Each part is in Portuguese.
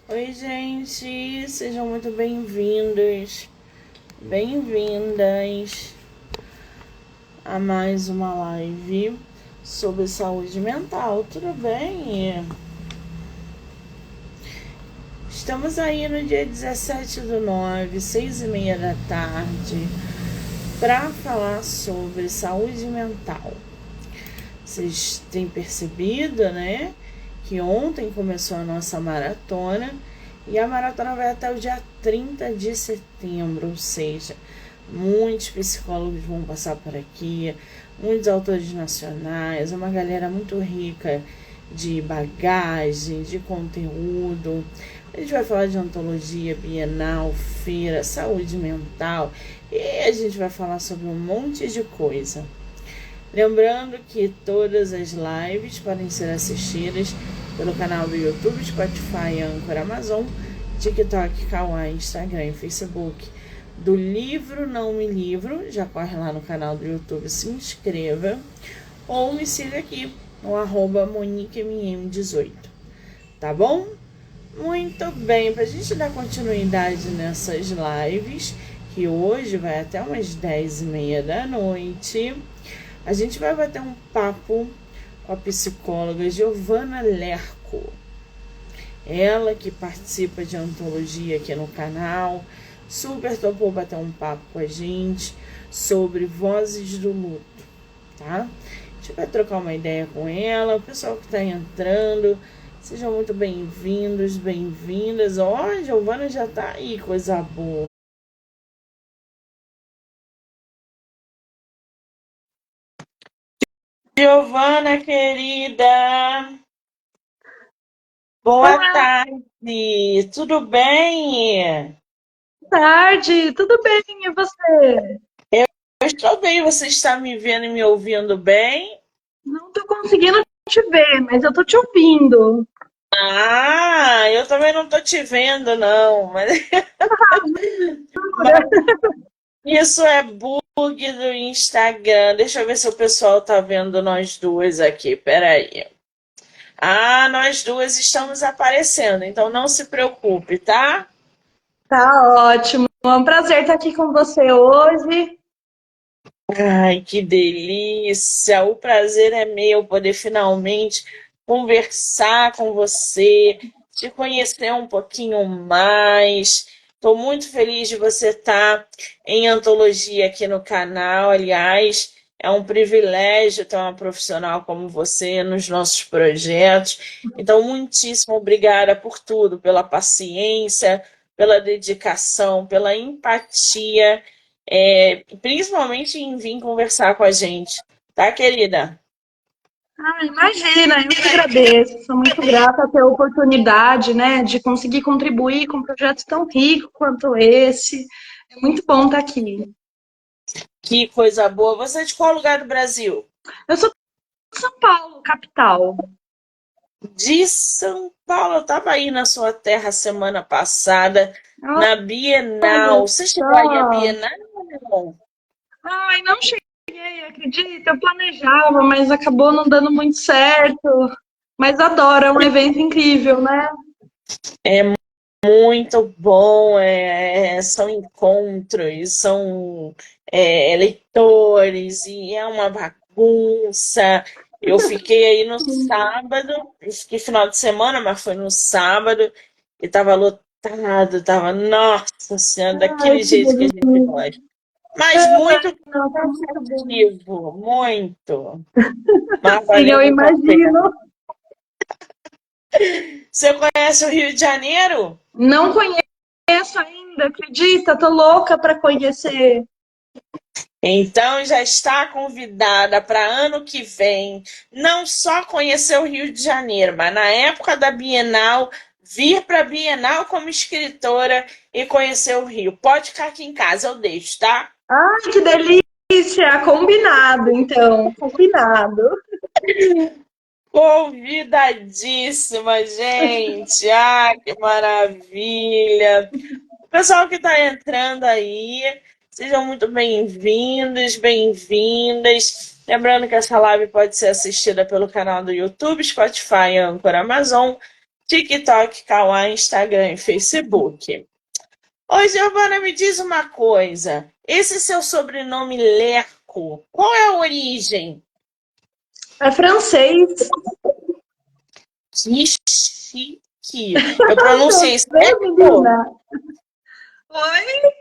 Oi, gente, sejam muito bem-vindos, bem-vindas a mais uma live sobre saúde mental. Tudo bem? Estamos aí no dia 17/9, 6h30 da tarde, para falar sobre saúde mental. Vocês têm percebido, né, que ontem começou a nossa maratona e a maratona vai até o dia 30 de setembro, ou seja, muitos psicólogos vão passar por aqui, muitos autores nacionais, uma galera muito rica de bagagem, de conteúdo. A gente vai falar de ontologia, bienal, feira, saúde mental e a gente vai falar sobre um monte de coisa. Lembrando que todas as lives podem ser assistidas pelo canal do YouTube, Spotify, Anchor, Amazon, TikTok, Kawaii, Instagram e Facebook. Do livro Não Me Livro, já corre lá no canal do YouTube, se inscreva. Ou me siga aqui no @MoniqueMM18. Tá bom? Muito bem, para a gente dar continuidade nessas lives, que hoje vai até umas 10h30 da noite, a gente vai bater um papo com a psicóloga Giovana Lerco. Ela que participa de antologia aqui no canal, super topou bater um papo com a gente sobre vozes do luto, tá? A gente vai trocar uma ideia com ela, o pessoal que está entrando, sejam muito bem-vindos, bem-vindas. Ó, a Giovana já tá aí, coisa boa. Giovana, querida, boa Olá, tarde, tudo bem? boa tarde, tudo bem, e você? Eu estou bem, você está me vendo e me ouvindo bem? Não tô conseguindo te ver, mas eu tô te ouvindo. Ah, eu também não estou te vendo, não, mas, Jura? mas isso é bug do Instagram. Deixa eu ver se o pessoal tá vendo nós duas aqui, peraí. Ah, nós duas estamos aparecendo, então não se preocupe, tá? Tá ótimo, é um prazer estar aqui com você hoje. Ai, que delícia! O prazer é meu poder finalmente conversar com você, te conhecer um pouquinho mais. Estou muito feliz de você estar em antologia aqui no canal. Aliás, é um privilégio ter uma profissional como você nos nossos projetos. Então, muitíssimo obrigada por tudo, pela paciência, pela dedicação, pela empatia principalmente em vir conversar com a gente, tá, querida? Ah, imagina, eu que agradeço. Sou muito grata a ter a oportunidade, né, de conseguir contribuir com projetos tão ricos quanto esse. É muito bom estar aqui. Que coisa boa. Você é de qual lugar do Brasil? Eu sou de São Paulo, capital. De São Paulo. Eu estava aí na sua terra semana passada, na Olha Bienal. Você chegou aí à só. Bienal? Não? Ai, não cheguei, acredita? Eu planejava, mas acabou não dando muito certo. Mas adoro, é um evento incrível, né? É muito bom, são encontros, são leitores, e é uma bagunça. Eu fiquei aí no sábado, eu fiquei final de semana, mas foi no sábado, e tava lotado, tava, nossa senhora, Ai, daquele que jeito que a gente delícia. gosta. Mas muito Nossa, muito bom. cansativo, muito. Mas Sim, valeu eu muito a pena. imagino. Você conhece o Rio de Janeiro? Não conheço ainda, acredita? Tô louca para conhecer. Então já está convidada para ano que vem, não só conhecer o Rio de Janeiro, mas na época da Bienal, vir para a Bienal como escritora e conhecer o Rio. Pode ficar aqui em casa, eu deixo, tá? Ai, que delícia! Combinado, então. Combinado. Convidadíssima, gente! Ah, que maravilha! O pessoal que está entrando aí, sejam muito bem-vindos, bem-vindas. Lembrando que essa live pode ser assistida pelo canal do YouTube, Spotify, Anchor, Amazon. TikTok, Kawaii, Instagram e Facebook. Ô, Giovana, me diz uma coisa. Esse seu sobrenome Lerco, qual é a origem? É francês. Que chique. Eu pronunciei Vê, certo? menina? Oi?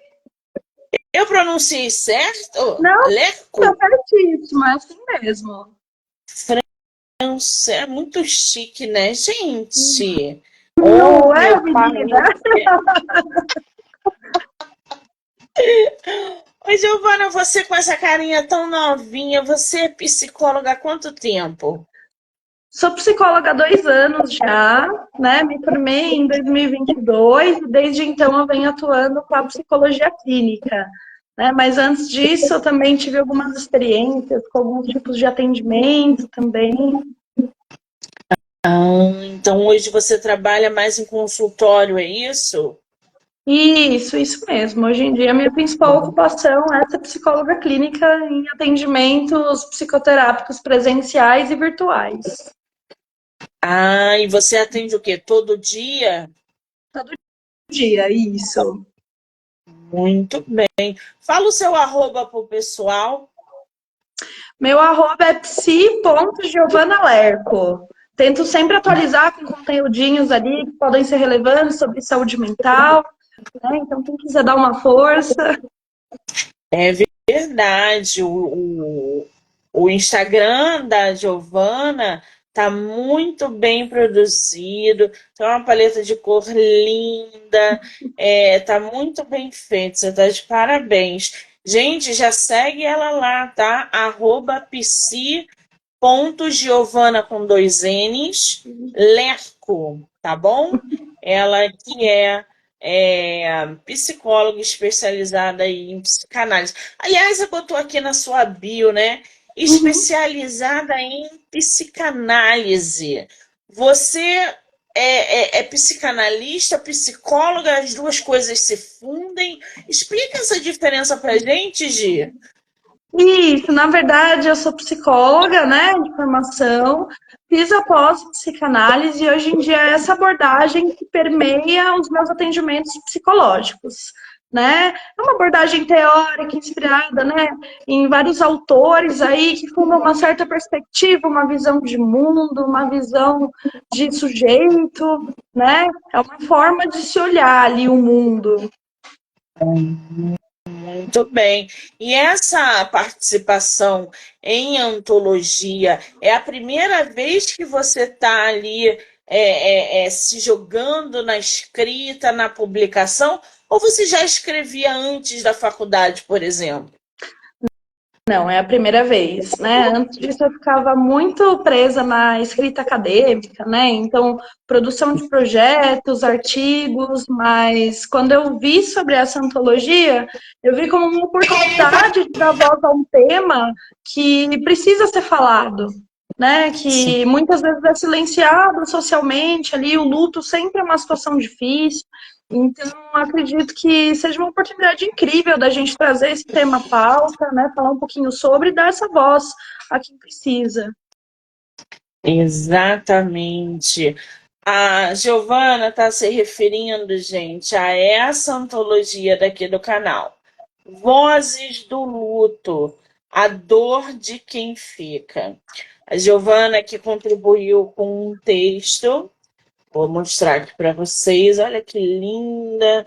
Eu pronunciei certo? Não, tá Lerco? certíssimo, é assim mesmo. França, é muito chique, né, gente? Oh, Não é, meu menina? pai. Oi, Giovana, você com essa carinha tão novinha, você é psicóloga há quanto tempo? Sou psicóloga há 2 anos já, né? Me formei em 2022 e desde então eu venho atuando com a psicologia clínica, né? Mas antes disso eu também tive algumas experiências com alguns tipos de atendimento também. Ah, então hoje você trabalha mais em consultório, é isso? Isso mesmo. Hoje em dia a minha principal ocupação é ser psicóloga clínica em atendimentos psicoterápicos presenciais e virtuais. Ah, e você atende o quê? Todo dia? Todo dia, isso. Muito bem. Fala o seu arroba pro pessoal. Meu arroba é psi.giovanalerco. Tento sempre atualizar com conteúdinhos ali que podem ser relevantes sobre saúde mental, né? Então, quem quiser dar uma força. É verdade, o Instagram da Giovana tá muito bem produzido, tem uma paleta de cor linda, tá muito bem feito, você tá de parabéns. Gente, já segue ela lá, tá? @psi.giovana com dois N's, Lerco, tá bom? Ela que é psicóloga especializada em psicanálise. Aliás, você botou aqui na sua bio, né? Uhum. Especializada em psicanálise. Você é psicanalista, psicóloga, as duas coisas se fundem. Explica essa diferença pra gente, Gi. Isso, na verdade, eu sou psicóloga, né, de formação, fiz a pós-psicanálise e hoje em dia é essa abordagem que permeia os meus atendimentos psicológicos, né? É uma abordagem teórica, inspirada, né, em vários autores aí que fundam uma certa perspectiva, uma visão de mundo, uma visão de sujeito, né? É uma forma de se olhar ali o mundo. Muito bem. E essa participação em antologia é a primeira vez que você está ali se jogando na escrita, na publicação, ou você já escrevia antes da faculdade, por exemplo? Não, é a primeira vez, né? Antes disso eu ficava muito presa na escrita acadêmica, né? Então, produção de projetos, artigos, mas quando eu vi sobre essa antologia, eu vi como uma oportunidade de dar voz a um tema que precisa ser falado, né? Que muitas vezes é silenciado socialmente ali, o luto sempre é uma situação difícil. Então, acredito que seja uma oportunidade incrível da gente trazer esse tema à pauta, né? Falar um pouquinho sobre e dar essa voz a quem precisa. Exatamente. A Giovana está se referindo, gente, a essa antologia daqui do canal. Vozes do Luto, a dor de quem fica. A Giovana que contribuiu com um texto, vou mostrar aqui para vocês, olha que linda.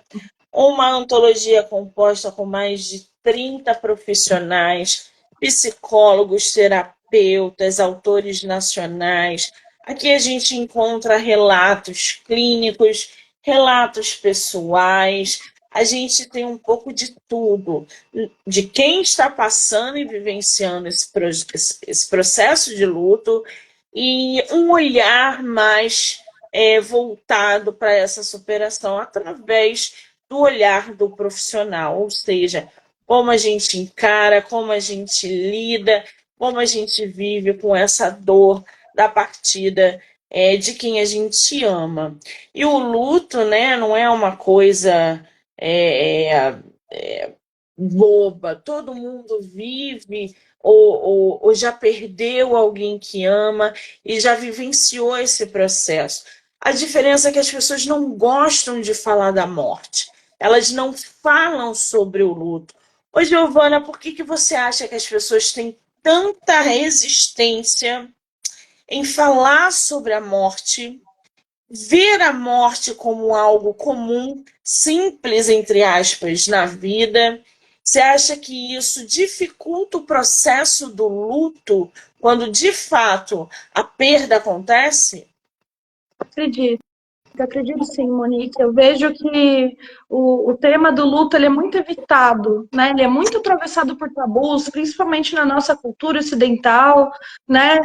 Uma antologia composta com mais de 30 profissionais, psicólogos, terapeutas, autores nacionais. Aqui a gente encontra relatos clínicos, relatos pessoais, a gente tem um pouco de tudo, de quem está passando e vivenciando esse processo de luto e um olhar mais voltado para essa superação através do olhar do profissional, ou seja, como a gente encara, como a gente lida, como a gente vive com essa dor da partida de quem a gente ama. E o luto, né, não é uma coisa é, é, boba, todo mundo vive ou já perdeu alguém que ama e já vivenciou esse processo. A diferença é que as pessoas não gostam de falar da morte. Elas não falam sobre o luto. Ô, Giovana, por que você acha que as pessoas têm tanta resistência em falar sobre a morte, ver a morte como algo comum, simples, entre aspas, na vida? Você acha que isso dificulta o processo do luto quando de fato a perda acontece? Acredito. Eu acredito sim, Monique. Eu vejo que o tema do luto ele é muito evitado, né? Ele é muito atravessado por tabus, principalmente na nossa cultura ocidental, né?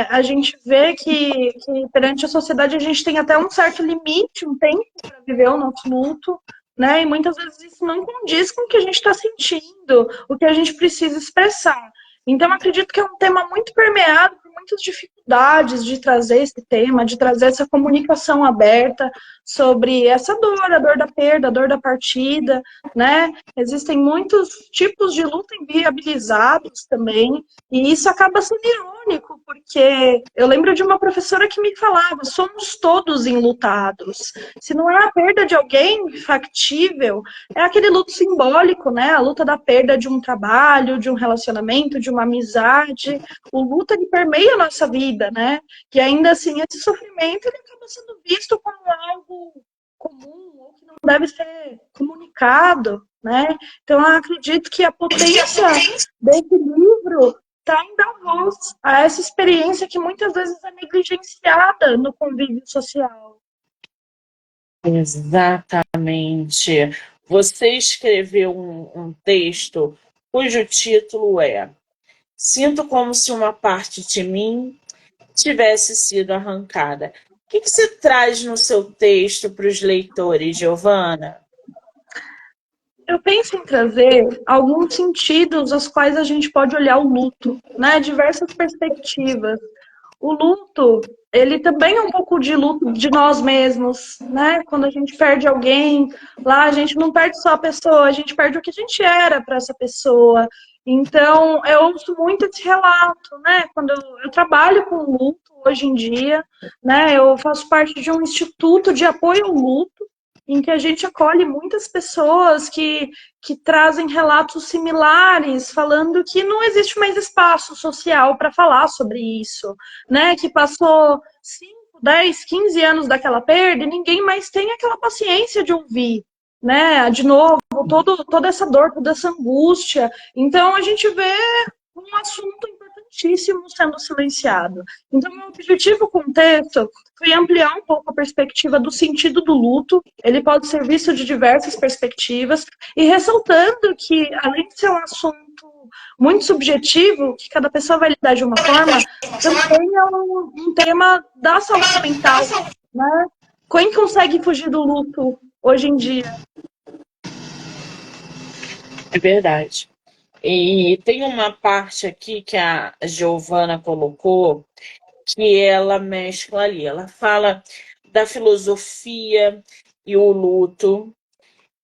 A gente vê que perante a sociedade a gente tem até um certo limite, um tempo para viver o nosso luto, né? E muitas vezes isso não condiz com o que a gente está sentindo, o que a gente precisa expressar. Então, acredito que é um tema muito permeado por muitas dificuldades de trazer esse tema, de trazer essa comunicação aberta sobre essa dor, a dor da perda, a dor da partida, né? Existem muitos tipos de luta inviabilizados também, e isso acaba sendo irônico, porque eu lembro de uma professora que me falava, somos todos enlutados. Se não é a perda de alguém factível, é aquele luto simbólico, né? A luta da perda de um trabalho, de um relacionamento, de uma amizade. O luto ele permeia a nossa vida, né? Que ainda assim esse sofrimento ele acaba sendo visto como algo comum ou que não deve ser comunicado, né? Então eu acredito que a potência desse livro está em dar voz a essa experiência que muitas vezes é negligenciada no convívio social. Exatamente. Você escreveu um texto cujo título é Sinto como se uma parte de mim tivesse sido arrancada. O que você traz no seu texto para os leitores, Giovana? Eu penso em trazer alguns sentidos aos quais a gente pode olhar o luto, né? Diversas perspectivas. O luto, ele também é um pouco de luto de nós mesmos, né? Quando a gente perde alguém, lá a gente não perde só a pessoa, a gente perde o que a gente era para essa pessoa. Então, eu ouço muito esse relato, né? Quando eu trabalho com luto hoje em dia, né? Eu faço parte de um instituto de apoio ao luto, em que a gente acolhe muitas pessoas que trazem relatos similares, falando que não existe mais espaço social para falar sobre isso, né? Que passou 5, 10, 15 anos daquela perda e ninguém mais tem aquela paciência de ouvir, né? De novo, toda essa dor, toda essa angústia. Então a gente vê um assunto importantíssimo sendo silenciado. Então, meu objetivo com o texto foi ampliar um pouco a perspectiva do sentido do luto. Ele pode ser visto de diversas perspectivas e ressaltando que, além de ser um assunto muito subjetivo, que cada pessoa vai lidar de uma forma, também é um tema da saúde mental, né? Quem consegue fugir do luto hoje em dia? É verdade. E tem uma parte aqui que a Giovana colocou que ela mescla ali. Ela fala da filosofia e o luto.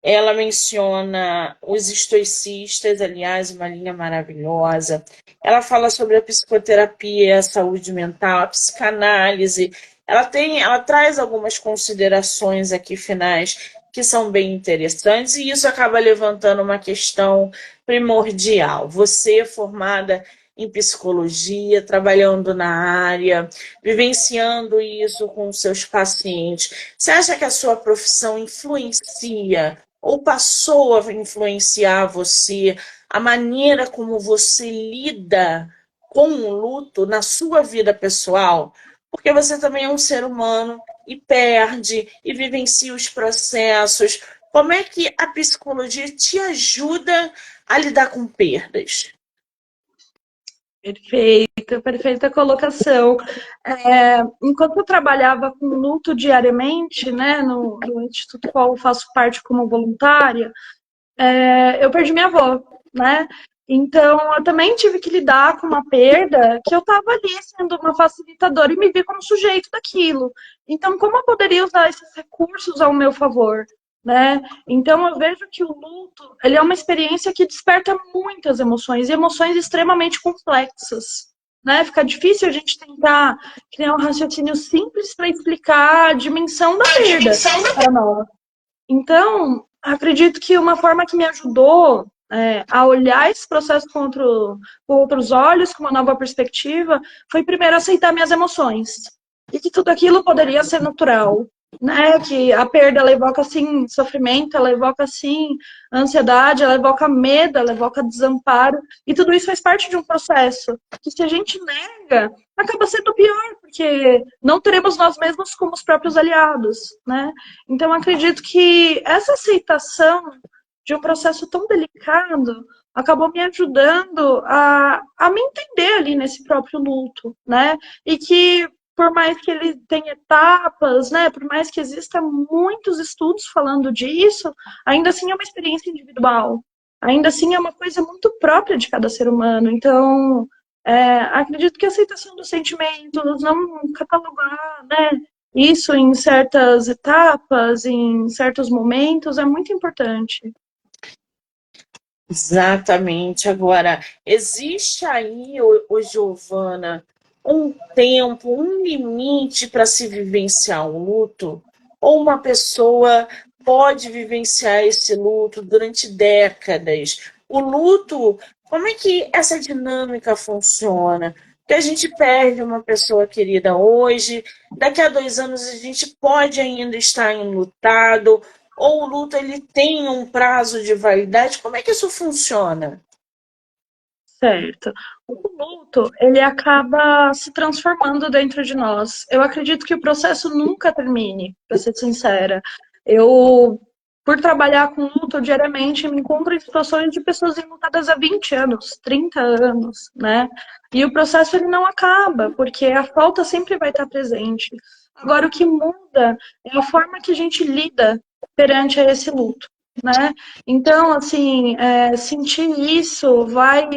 Ela menciona os estoicistas, aliás, uma linha maravilhosa. Ela fala sobre a psicoterapia, a saúde mental, a psicanálise. Ela traz algumas considerações aqui finais que são bem interessantes e isso acaba levantando uma questão primordial. Você é formada em psicologia, trabalhando na área, vivenciando isso com seus pacientes. Você acha que a sua profissão influencia ou passou a influenciar você, a maneira como você lida com o luto na sua vida pessoal? Porque você também é um ser humano e perde e vivencia os processos. Como é que a psicologia te ajuda a lidar com perdas? Perfeita, perfeita colocação. Enquanto eu trabalhava com luto diariamente, né, no instituto qual eu faço parte como voluntária, eu perdi minha avó, né? Então, eu também tive que lidar com uma perda que eu estava ali sendo uma facilitadora e me vi como sujeito daquilo. Então, como eu poderia usar esses recursos ao meu favor, né? Então, eu vejo que o luto, ele é uma experiência que desperta muitas emoções, e emoções extremamente complexas, né? Fica difícil a gente tentar criar um raciocínio simples para explicar a dimensão da perda para nós. Então, acredito que uma forma que me ajudou a olhar esse processo com outros olhos, com uma nova perspectiva, foi primeiro aceitar minhas emoções. E que tudo aquilo poderia ser natural, né? Que a perda, ela evoca, assim, sofrimento, ela evoca, assim, ansiedade, ela evoca medo, ela evoca desamparo. E tudo isso faz parte de um processo que, se a gente nega, acaba sendo pior, porque não teremos nós mesmos como os próprios aliados, né? Então, acredito que essa aceitação de um processo tão delicado acabou me ajudando a me entender ali nesse próprio luto, né? E que, por mais que ele tenha etapas, né? Por mais que exista muitos estudos falando disso, ainda assim é uma experiência individual. Ainda assim é uma coisa muito própria de cada ser humano. Então, acredito que a aceitação dos sentimentos, não catalogar, né? Isso em certas etapas, em certos momentos, é muito importante. Exatamente. Agora, existe aí, Giovana, um tempo, um limite para se vivenciar um luto? Ou uma pessoa pode vivenciar esse luto durante décadas? O luto, como é que essa dinâmica funciona? Que a gente perde uma pessoa querida hoje, daqui a 2 anos a gente pode ainda estar enlutado, ou o luto ele tem um prazo de validade? Como é que isso funciona? Certo. O luto, ele acaba se transformando dentro de nós. Eu acredito que o processo nunca termine, para ser sincera. Eu, por trabalhar com luto diariamente, me encontro em situações de pessoas enlutadas há 20 anos, 30 anos, né? E o processo ele não acaba, porque a falta sempre vai estar presente. Agora, o que muda é a forma que a gente lida perante a esse luto, né? Então, assim, sentir isso vai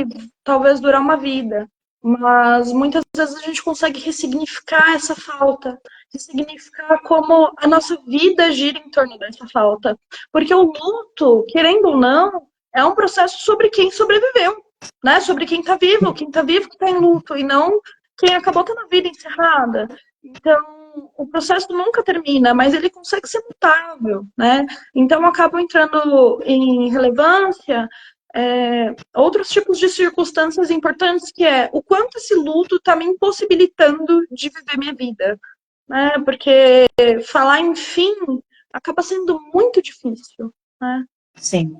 talvez durar uma vida, mas muitas vezes a gente consegue ressignificar essa falta, ressignificar como a nossa vida gira em torno dessa falta. Porque o luto, querendo ou não, é um processo sobre quem sobreviveu, né? Sobre quem tá vivo que está em luto, e não quem acabou tendo a vida encerrada. Então, o processo nunca termina, mas ele consegue ser mutável, né? Então, acabam entrando em relevância outros tipos de circunstâncias importantes, que é o quanto esse luto está me impossibilitando de viver minha vida, né? Porque falar em fim acaba sendo muito difícil, né? Sim,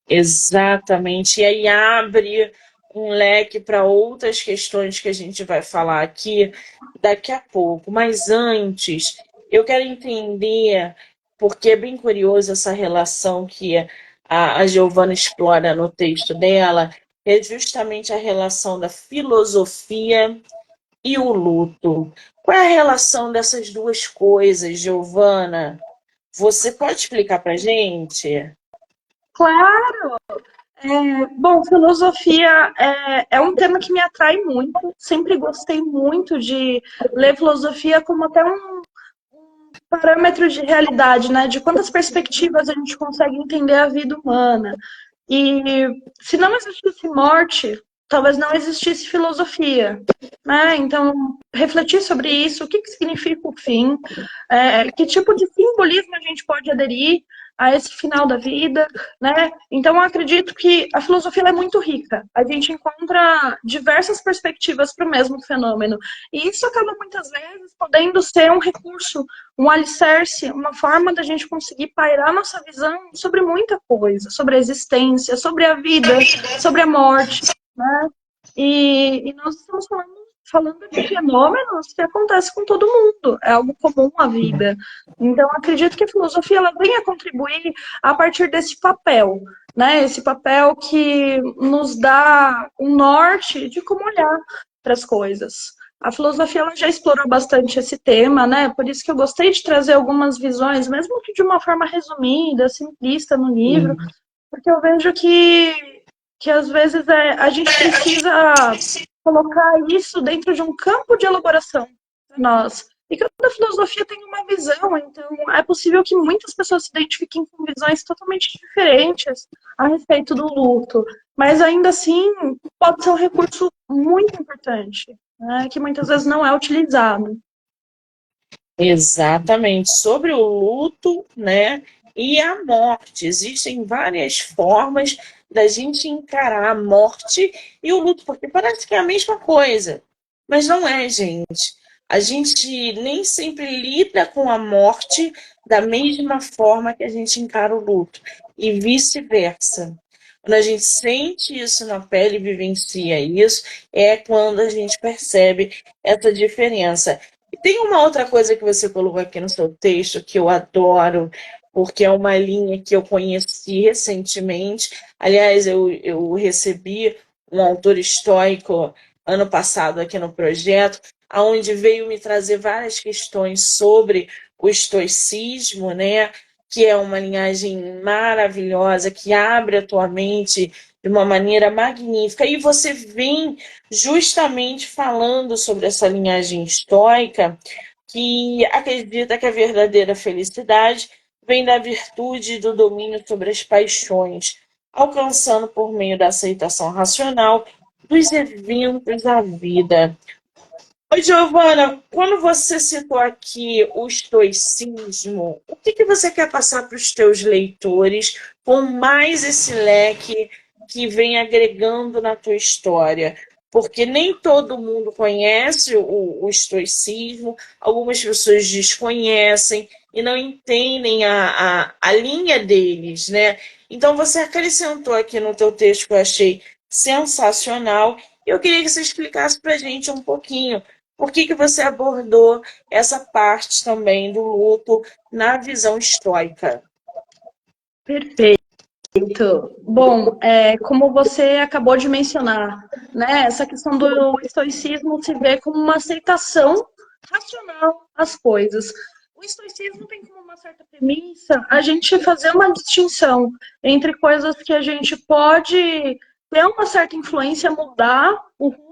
exatamente. E aí abre um leque para outras questões que a gente vai falar aqui daqui a pouco. Mas antes, eu quero entender, porque é bem curioso essa relação que a Giovana explora no texto dela, é justamente a relação da filosofia e o luto. Qual é a relação dessas duas coisas, Giovana? Você pode explicar para gente? Claro! Bom, filosofia é um tema que me atrai muito. Sempre gostei muito de ler filosofia como até um parâmetro de realidade, né? De quantas perspectivas a gente consegue entender a vida humana. E se não existisse morte, talvez não existisse filosofia, né? Então, refletir sobre isso, o que significa o fim, que tipo de simbolismo a gente pode aderir a esse final da vida, né? Então, eu acredito que a filosofia é muito rica. A gente encontra diversas perspectivas para o mesmo fenômeno. E isso acaba, muitas vezes, podendo ser um recurso, um alicerce, uma forma da gente conseguir pairar nossa visão sobre muita coisa, sobre a existência, sobre a vida, sobre a morte, né? E nós estamos falando de fenômenos que acontecem com todo mundo, é algo comum à vida. Então, acredito que a filosofia ela vem a contribuir a partir desse papel, né? Esse papel que nos dá um norte de como olhar para as coisas. A filosofia ela já explorou bastante esse tema, né? Por isso que eu gostei de trazer algumas visões, mesmo que de uma forma resumida, simplista no livro, porque eu vejo que às vezes a gente precisa colocar isso dentro de um campo de elaboração para nós. E cada filosofia tem uma visão, então é possível que muitas pessoas se identifiquem com visões totalmente diferentes a respeito do luto. mas ainda assim pode ser um recurso muito importante, né, que muitas vezes não é utilizado. Exatamente, sobre o luto, né, e a morte. Existem várias formas da gente encarar a morte e o luto, porque parece que é a mesma coisa, mas não é, gente. A gente nem sempre lida com a morte da mesma forma que a gente encara o luto, e vice-versa. Quando a gente sente isso na pele e vivencia isso, é quando a gente percebe essa diferença. E tem uma outra coisa que você colocou aqui no seu texto que eu adoro, porque é uma linha que eu conheci recentemente. Aliás, eu recebi um autor estoico ano passado aqui no projeto, onde veio me trazer várias questões sobre o estoicismo, né? Que é uma linhagem maravilhosa, que abre a tua mente de uma maneira magnífica. E você vem justamente falando sobre essa linhagem estoica, que acredita que a verdadeira felicidade vem da virtude do domínio sobre as paixões, alcançando por meio da aceitação racional dos eventos da vida. Oi, Giovana, quando você citou aqui o estoicismo, o que você quer passar para os teus leitores com mais esse leque que vem agregando na tua história? Porque nem todo mundo conhece o estoicismo, algumas pessoas desconhecem e não entendem a linha deles, né? Então você acrescentou aqui no teu texto que eu achei sensacional. Eu queria que você explicasse para a gente um pouquinho por que você abordou essa parte também do luto na visão estoica? Perfeito. Bom, como você acabou de mencionar, né, essa questão do estoicismo se vê como uma aceitação racional às coisas. O estoicismo tem como uma certa premissa a gente fazer uma distinção entre coisas que a gente pode ter uma certa influência, mudar o rumo,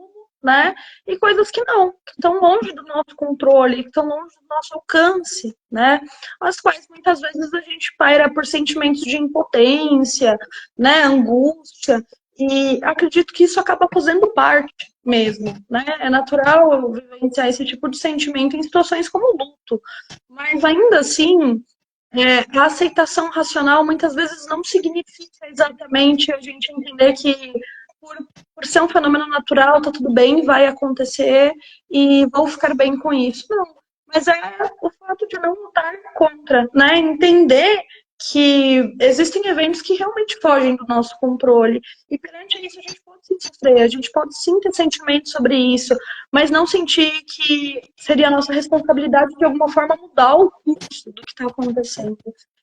né, e coisas que não, que estão longe do nosso controle, que estão longe do nosso alcance, né, as quais muitas vezes a gente paira por sentimentos de impotência, né, angústia, e acredito que isso acaba fazendo parte mesmo, né? É natural vivenciar esse tipo de sentimento em situações como o luto, mas ainda assim, a aceitação racional muitas vezes não significa exatamente a gente entender que por, por ser um fenômeno natural, tá tudo bem, vai acontecer e vou ficar bem com isso. Não, mas é o fato de não lutar contra, né? Entender que existem eventos que realmente fogem do nosso controle. E perante isso, a gente pode sim sofrer, a gente pode sim ter sentimentos sobre isso, mas não sentir que seria a nossa responsabilidade de alguma forma mudar o curso do que está acontecendo.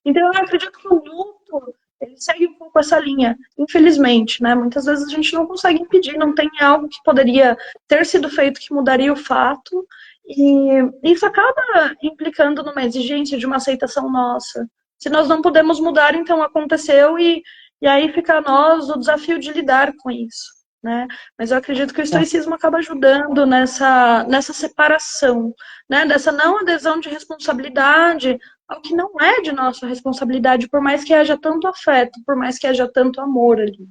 Então, eu acredito que o luto ele segue um pouco essa linha, infelizmente, né? Muitas vezes a gente não consegue impedir, não tem algo que poderia ter sido feito que mudaria o fato, e isso acaba implicando numa exigência de uma aceitação nossa. Se nós não podemos mudar, então aconteceu e aí fica a nós o desafio de lidar com isso, né? Mas eu acredito que o estoicismo acaba ajudando nessa separação, né? Dessa não adesão de responsabilidade ao que não é de nossa responsabilidade, por mais que haja tanto afeto, por mais que haja tanto amor ali.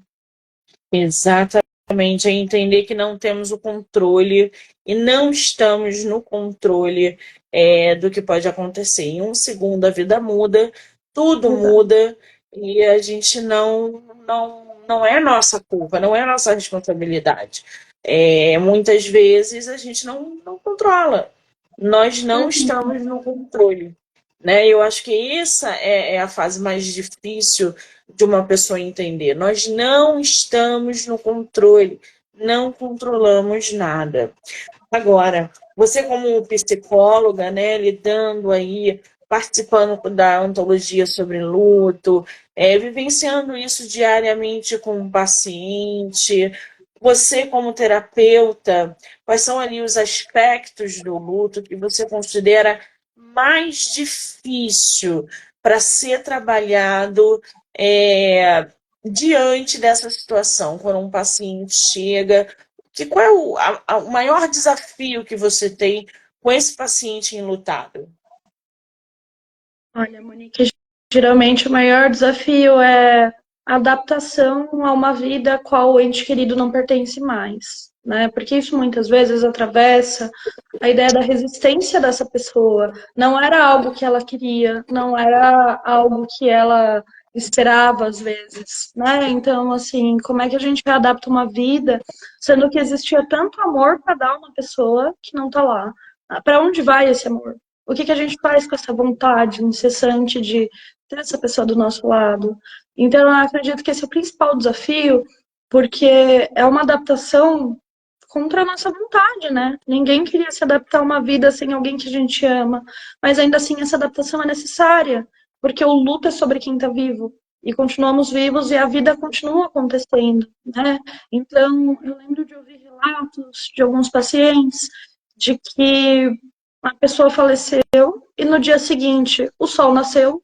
Exatamente, é entender que não temos o controle e não estamos no controle do que pode acontecer. Em um segundo a vida muda, tudo Exato. muda e a gente não é nossa culpa, não é nossa responsabilidade. Muitas vezes a gente não controla, nós não Uhum. estamos no controle. Né? Eu acho que essa é a fase mais difícil de uma pessoa entender. Nós não estamos no controle, não controlamos nada. Agora, você como psicóloga, né, lidando aí, participando da ontologia sobre luto, vivenciando isso diariamente com o paciente, você como terapeuta, quais são ali os aspectos do luto que você considera mais difícil para ser trabalhado diante dessa situação, quando um paciente chega qual é o maior desafio que você tem com esse paciente enlutado? Olha, Monique, geralmente o maior desafio é adaptação a uma vida a qual o ente querido não pertence mais, né? Porque isso muitas vezes atravessa a ideia da resistência dessa pessoa. Não era algo que ela queria, não era algo que ela esperava às vezes, né? Então, assim, como é que a gente readapta uma vida, sendo que existia tanto amor para dar a uma pessoa que não está lá? Para onde vai esse amor? O que que a gente faz com essa vontade incessante de ter essa pessoa do nosso lado? Então, eu acredito que esse é o principal desafio, porque é uma adaptação contra a nossa vontade, né? Ninguém queria se adaptar a uma vida sem alguém que a gente ama, mas ainda assim essa adaptação é necessária, porque o luto é sobre quem está vivo, e continuamos vivos e a vida continua acontecendo, né? Então, eu lembro de ouvir relatos de alguns pacientes de que a pessoa faleceu e no dia seguinte o sol nasceu,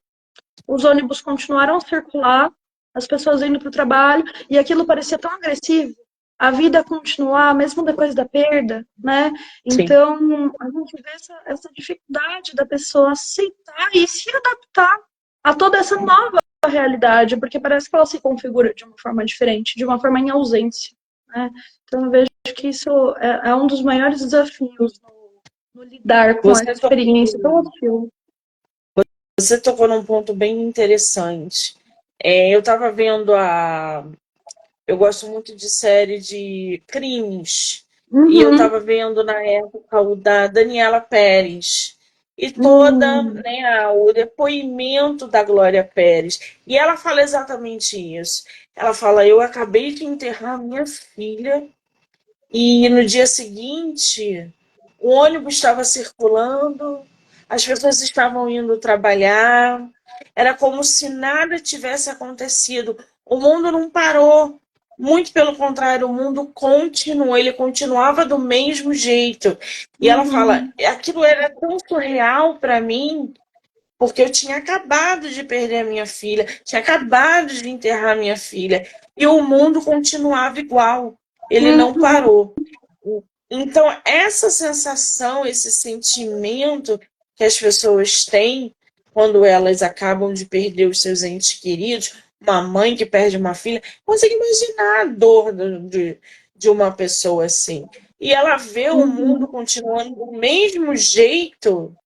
os ônibus continuaram a circular, as pessoas indo para o trabalho, e aquilo parecia tão agressivo. A vida continuar, mesmo depois da perda, né? Sim. Então, a gente vê essa dificuldade da pessoa aceitar e se adaptar a toda essa nova realidade, porque parece que ela se configura de uma forma diferente, de uma forma em ausência, né? Então, eu vejo que isso é um dos maiores desafios no lidar com essa Você experiência tão tocou, hostil. você tocou num ponto bem interessante. Eu estava vendo eu gosto muito de série de crimes. E eu Uhum. estava vendo na época o da Daniela Pérez. E toda, Hum. né, o depoimento da Glória Pérez. E ela fala exatamente isso. Ela fala: eu acabei de enterrar minha filha e no dia seguinte o ônibus estava circulando, as pessoas estavam indo trabalhar, era como se nada tivesse acontecido. O mundo não parou. Muito pelo contrário, o mundo continuou, ele continuava do mesmo jeito. E ela fala: Uhum. aquilo era tão surreal para mim, porque eu tinha acabado de perder a minha filha, tinha acabado de enterrar a minha filha, e o mundo continuava igual, ele não Uhum. parou. Então, essa sensação, esse sentimento que as pessoas têm quando elas acabam de perder os seus entes queridos, uma mãe que perde uma filha, consigo imaginar a dor de uma pessoa assim. E ela vê o mundo Uhum. continuando do mesmo jeito,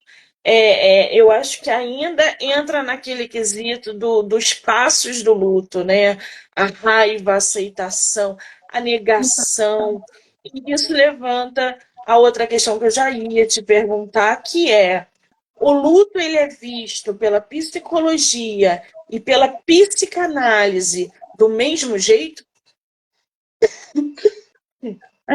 eu acho que ainda entra naquele quesito dos passos do luto, né? A raiva, a aceitação, a negação. E isso levanta a outra questão que eu já ia te perguntar, que é: o luto ele é visto pela psicologia e pela psicanálise do mesmo jeito? É,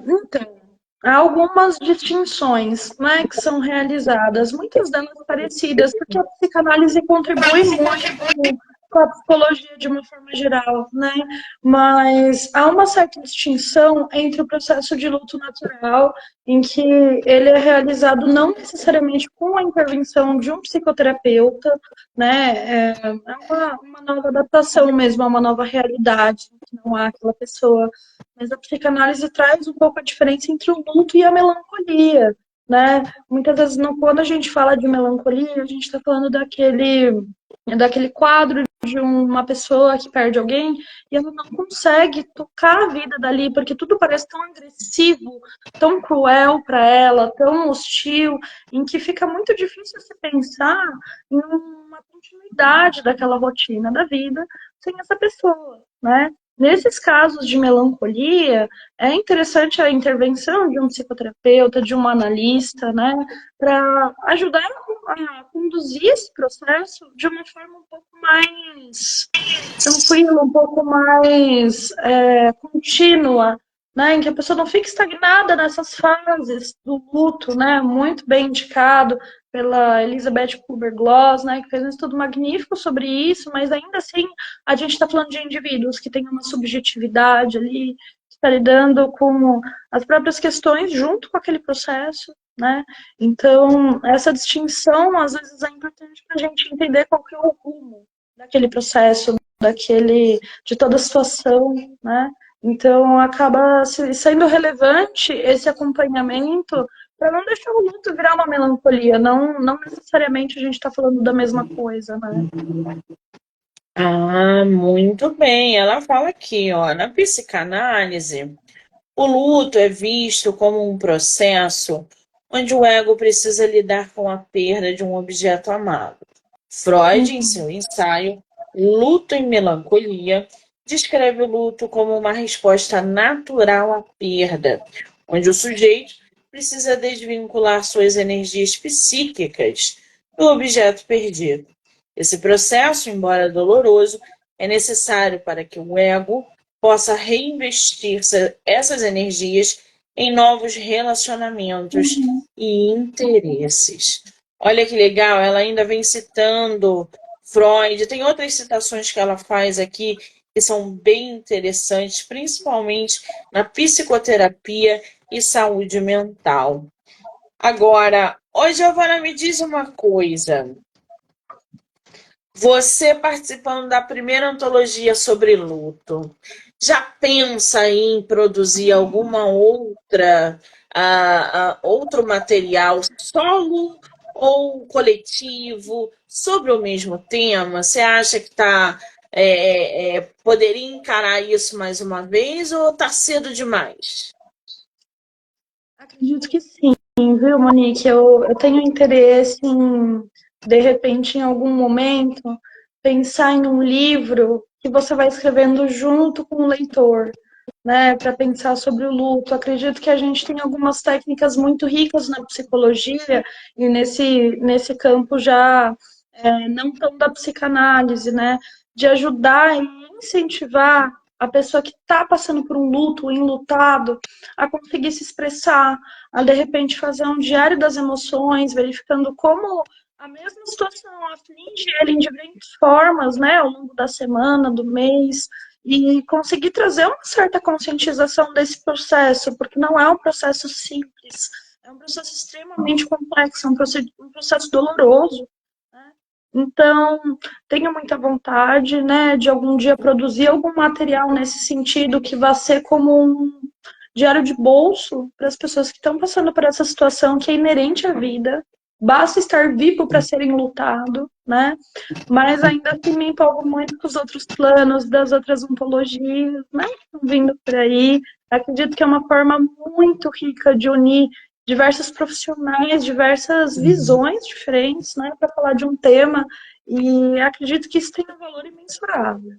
então, há algumas distinções, né, que são realizadas, muitas delas parecidas, porque a psicanálise contribui muito com a psicologia de uma forma geral, né? Mas há uma certa distinção entre o processo de luto natural, em que ele é realizado não necessariamente com a intervenção de um psicoterapeuta, né? É uma nova adaptação mesmo, é uma nova realidade, que não há aquela pessoa, mas a psicanálise traz um pouco a diferença entre o luto e a melancolia, né? Muitas vezes, não, quando a gente fala de melancolia, a gente está falando daquele quadro de uma pessoa que perde alguém e ela não consegue tocar a vida dali, porque tudo parece tão agressivo, tão cruel para ela, tão hostil, em que fica muito difícil se pensar em uma continuidade daquela rotina da vida sem essa pessoa, né? Nesses casos de melancolia, é interessante a intervenção de um psicoterapeuta, de um analista, né, para ajudar a conduzir esse processo de uma forma um pouco mais tranquila, um pouco mais contínua, né, em que a pessoa não fique estagnada nessas fases do luto, né, muito bem indicado pela Elizabeth Kubler-Ross, né, que fez um estudo magnífico sobre isso, mas ainda assim a gente está falando de indivíduos que têm uma subjetividade ali, que está lidando com as próprias questões junto com aquele processo, né? Então, essa distinção, às vezes, é importante para a gente entender qual que é o rumo daquele processo, de toda a situação, né? Então, acaba sendo relevante esse acompanhamento para não deixar o luto virar uma melancolia. Não necessariamente a gente está falando da mesma coisa, né? Ah, muito bem. Ela fala aqui, ó, na psicanálise, o luto é visto como um processo onde o ego precisa lidar com a perda de um objeto amado. Freud, em Uhum. seu ensaio Luto e Melancolia, descreve o luto como uma resposta natural à perda, onde o sujeito precisa desvincular suas energias psíquicas do objeto perdido. Esse processo, embora doloroso, é necessário para que o ego possa reinvestir essas energias em novos relacionamentos Uhum. e interesses. Olha que legal, ela ainda vem citando Freud. Tem outras citações que ela faz aqui que são bem interessantes, principalmente na psicoterapia e saúde mental. Agora, ô Giovana, me diz uma coisa. Você participando da primeira antologia sobre luto, já pensa em produzir alguma outra, outro material solo ou coletivo sobre o mesmo tema? Você acha que poderia encarar isso mais uma vez ou está cedo demais? Acredito que sim, viu, Monique? Eu tenho interesse em, de repente, em algum momento, pensar em um livro que você vai escrevendo junto com o leitor, né, para pensar sobre o luto. Acredito que a gente tem algumas técnicas muito ricas na psicologia e nesse campo já não tão da psicanálise, né, de ajudar e incentivar a pessoa que está passando por um luto, o enlutado, a conseguir se expressar, a de repente fazer um diário das emoções, verificando como a mesma situação aflige ele em diferentes formas, né, ao longo da semana, do mês, e conseguir trazer uma certa conscientização desse processo, porque não é um processo simples, é um processo extremamente complexo, é um processo doloroso, né? Então, tenho muita vontade, né, de algum dia produzir algum material nesse sentido que vá ser como um diário de bolso para as pessoas que estão passando por essa situação que é inerente à vida. Basta estar vivo para ser enlutado, né? Mas ainda assim me empolgo muito com os outros planos das outras ontologias, né? Que estão vindo por aí. Acredito que é uma forma muito rica de unir diversos profissionais, diversas visões diferentes, né? Para falar de um tema. E acredito que isso tem um valor imensurável.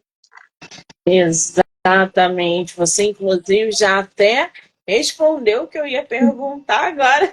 Exatamente. Você, inclusive, já até respondeu o que eu ia perguntar agora.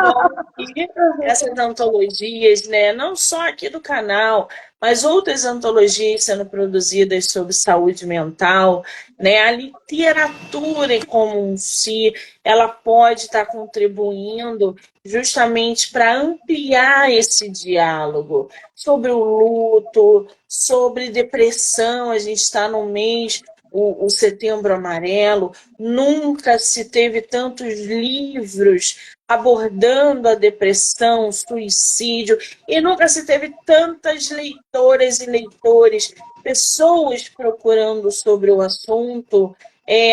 Bom, e essas antologias, né, não só aqui do canal, mas outras antologias sendo produzidas sobre saúde mental, né, a literatura como em si, ela pode estar contribuindo justamente para ampliar esse diálogo sobre o luto, sobre depressão. A gente está no mês, o Setembro Amarelo, nunca se teve tantos livros abordando a depressão, o suicídio, e nunca se teve tantas leitoras e leitores, pessoas procurando sobre o assunto,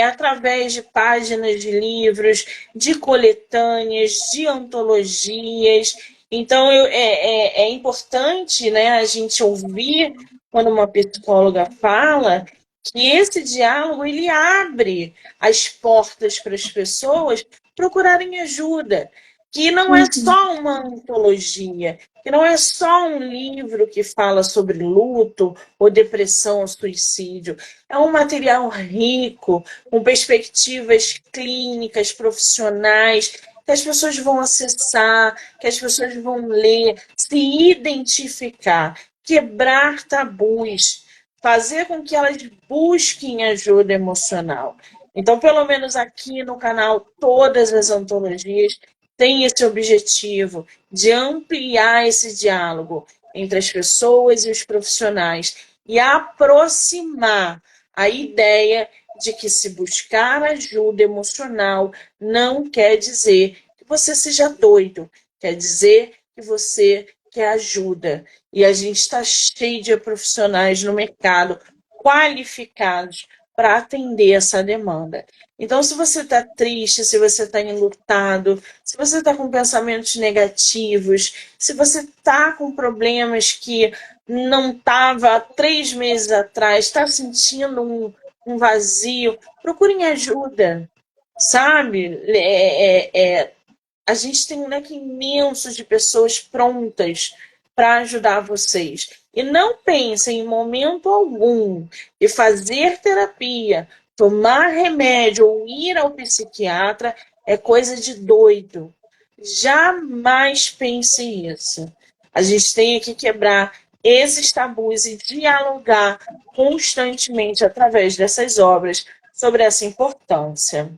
através de páginas de livros, de coletâneas, de antologias. Então, é importante, né, a gente ouvir quando uma psicóloga fala que esse diálogo ele abre as portas para as pessoas procurarem ajuda, que não é Uhum. só uma antologia, que não é só um livro que fala sobre luto ou depressão ou suicídio. É um material rico, com perspectivas clínicas, profissionais, que as pessoas vão acessar, que as pessoas vão ler, se identificar, quebrar tabus, fazer com que elas busquem ajuda emocional. Então, pelo menos aqui no canal, todas as antologias têm esse objetivo de ampliar esse diálogo entre as pessoas e os profissionais e aproximar a ideia de que se buscar ajuda emocional não quer dizer que você seja doido, quer dizer que você quer ajuda. E a gente está cheio de profissionais no mercado qualificados para atender essa demanda. Então, se você está triste, se você está enlutado, se você está com pensamentos negativos, se você está com problemas que não estava 3 meses atrás, está sentindo um vazio, procurem ajuda, sabe? A gente tem um leque imenso de pessoas prontas para ajudar vocês. E não pensem em momento algum que fazer terapia, tomar remédio ou ir ao psiquiatra é coisa de doido. Jamais pense isso. A gente tem que quebrar esses tabus e dialogar constantemente através dessas obras sobre essa importância.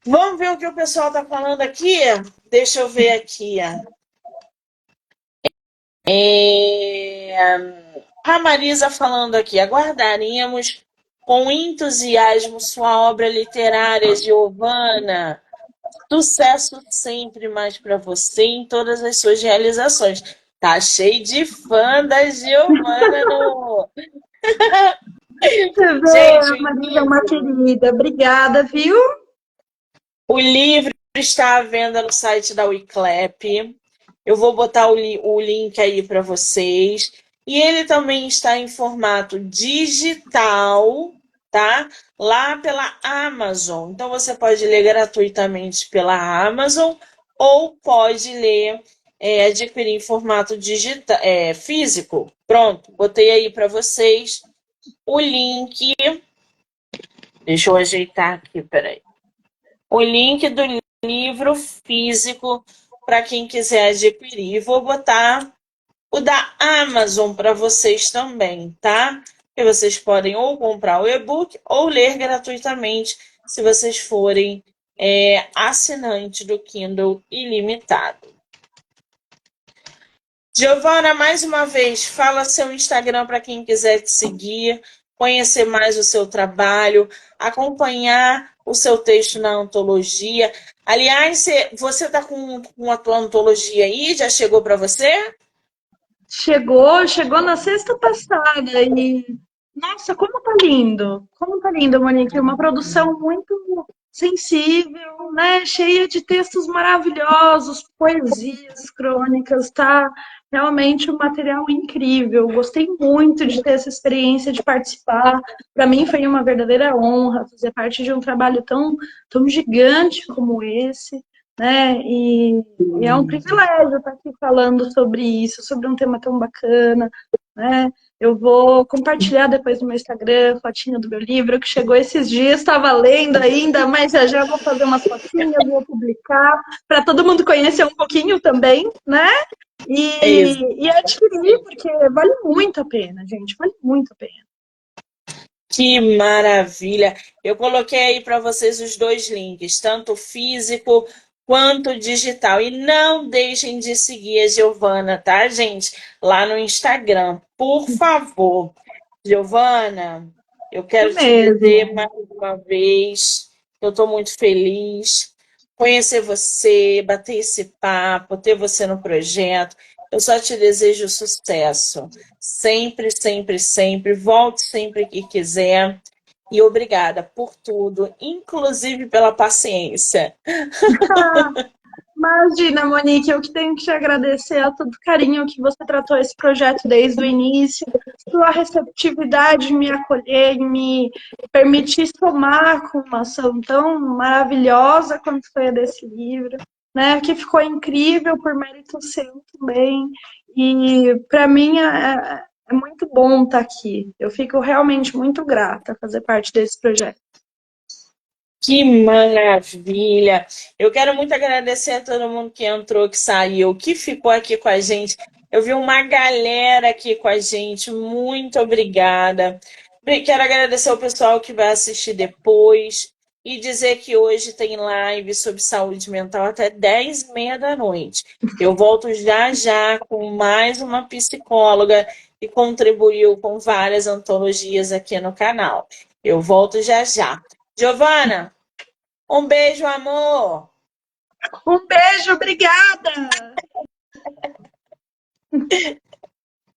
Vamos ver o que o pessoal está falando aqui? Deixa eu ver aqui. A Marisa falando aqui. Aguardaríamos com entusiasmo sua obra literária, Giovana. Sucesso sempre mais para você em todas as suas realizações. Tá cheio de fã da Giovana no. Você vê, Gente, a Marisa é uma querida. Obrigada, viu? o livro está à venda no site da Wiclap. Eu vou botar o link aí para vocês. E ele também está em formato digital, tá? Lá pela Amazon. Então você pode ler gratuitamente pela Amazon ou pode ler, adquirir em formato digital, físico. Pronto, botei aí para vocês o link. Deixa eu ajeitar aqui, peraí. O link do livro físico para quem quiser adquirir. Vou botar o da Amazon para vocês também, tá? Que vocês podem ou comprar o e-book ou ler gratuitamente se vocês forem assinantes do Kindle Ilimitado. Giovana, mais uma vez, fala seu Instagram para quem quiser te seguir, conhecer mais o seu trabalho, acompanhar o seu texto na antologia. Aliás, você está com a tua antologia aí? Já chegou para você? Chegou na sexta passada e, nossa, como tá lindo, Monique, uma produção muito sensível, né, cheia de textos maravilhosos, poesias, crônicas, tá realmente um material incrível, gostei muito de ter essa experiência de participar, para mim foi uma verdadeira honra fazer parte de um trabalho tão gigante como esse, né? E é um privilégio estar aqui falando sobre isso, sobre um tema tão bacana, né? Eu vou compartilhar depois no meu Instagram, fotinha do meu livro, que chegou esses dias, estava lendo ainda, mas já vou fazer umas fotinhas, vou publicar, para todo mundo conhecer um pouquinho também, né? É isso. E adquirir, porque vale muito a pena, gente, vale muito a pena. Que maravilha! Eu coloquei aí para vocês os dois links, tanto físico quanto digital. E não deixem de seguir a Giovana, tá, gente? Lá no Instagram, por favor. Giovana, eu Isso quero te dizer mesmo. mais uma vez que eu estou muito feliz conhecer você, bater esse papo, ter você no projeto. Eu só te desejo sucesso. Sempre, sempre, sempre. Volte sempre que quiser. E obrigada por tudo, inclusive pela paciência. Imagina, Monique, eu que tenho que te agradecer a todo o carinho que você tratou esse projeto desde o início, sua receptividade em me acolher, em me permitir somar com uma ação tão maravilhosa quanto foi a desse livro, né? Que ficou incrível por mérito seu também. E para mim é muito bom estar aqui. Eu fico realmente muito grata a fazer parte desse projeto. Que maravilha! Eu quero muito agradecer a todo mundo que entrou, que saiu, que ficou aqui com a gente. Eu vi uma galera aqui com a gente. Muito obrigada. Quero agradecer ao pessoal que vai assistir depois e dizer que hoje tem live sobre saúde mental até 10h30 da noite. Eu volto já já com mais uma psicóloga que contribuiu com várias antologias aqui no canal. Eu volto já já. Giovana, um beijo, amor! Um beijo, obrigada!